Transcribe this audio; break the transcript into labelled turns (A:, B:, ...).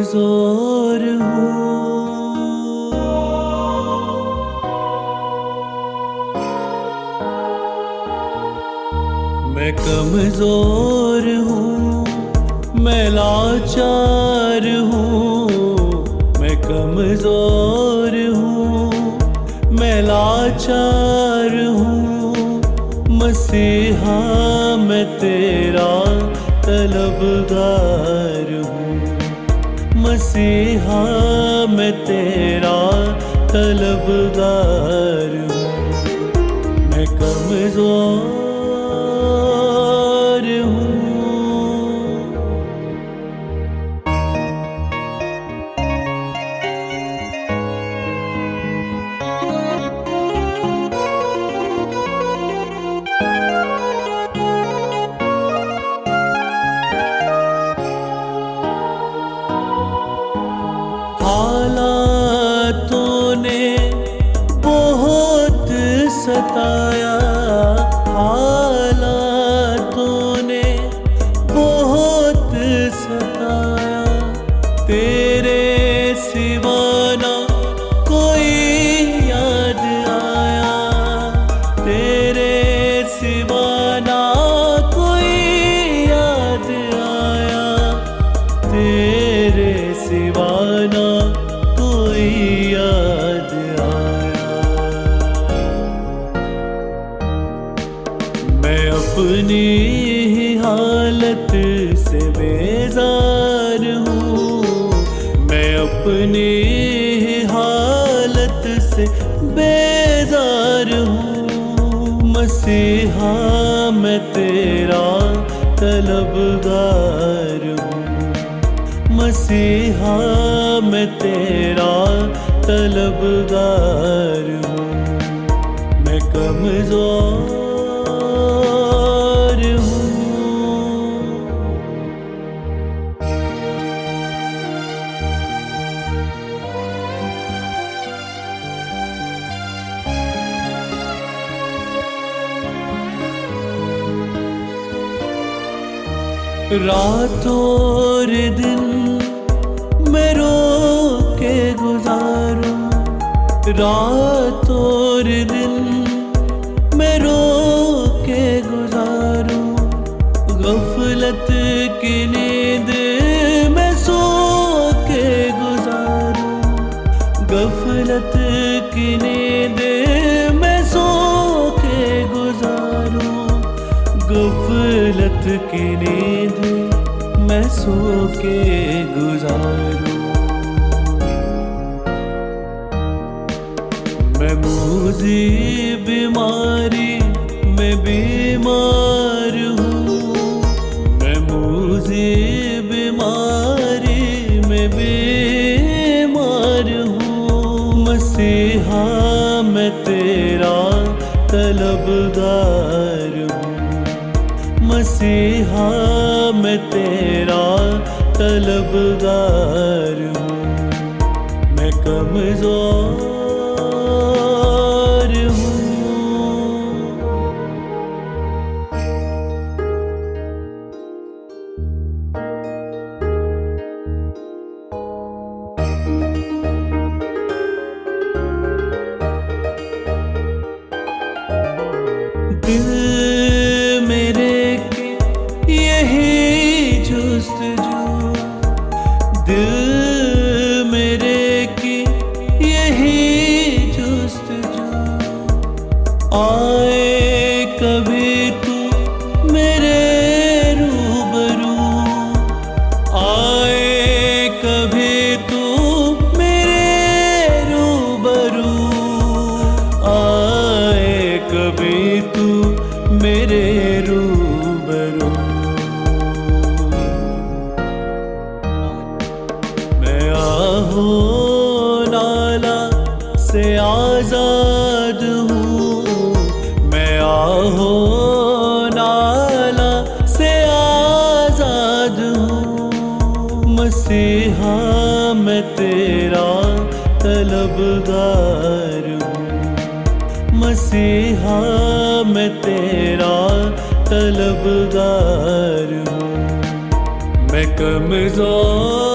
A: कमजोर हूँ। मैं कमजोर हूँ, मैं लाचार हूँ। मैं कमजोर हूँ, मैं लाचार हूँ। मसीहा मैं तेरा तलबगार हूँ। मसीहा मैं तेरा तलबगार हूँ। मैं कमजोर हूँ। हालातों ने बहुत सताया, हालातों ने बहुत सताया। तेरे सिवा ना कोई याद आया, तेरे सिवा ना कोई याद आया। तेरे सिवा ना कोई याद आया। मैं अपनी ही हालत से बेजार हूँ। मैं अपनी ही हालत से बेजार हूँ। मसीहा मैं तेरा तलबगार हूँ। मसीहा मैं तेरा तलबगार हूँ। मैं कमजोर हूँ। रात और दिन मैं रो के गुजारूं, रात और दिन मैं रो के गुजारूं। गफलत की नींद मैं सो के गुजारूं। गफलत की नींद मैं सो के गुजारूं। गफलत की नींद मैं सो के गुजारूं। मैं मूजी बीमारी में बीमार हूँ। मैं मूजी बीमारी में बीमार हूँ। मसीहा मैं तेरा तलबगार हूँ। मसीहा मैं तेरा तलबगार हूँ। मैं कमजोर हूँ। दिल मेरे के यही जुस्तजू, दिल मेरे की यही जुस्तजू। आए कभी तू मेरे रूबरू, आए कभी तू मेरे रूबरू। आए कभी तू मेरे रूबरू। मैं आहो नाला से आजाद हूँ। मैं आहो नाला से आजाद हूँ। मसीहा मैं तेरा तलबगार हूँ। मसीहा मैं तेरा तलबगार हूँ। मैं कमजोर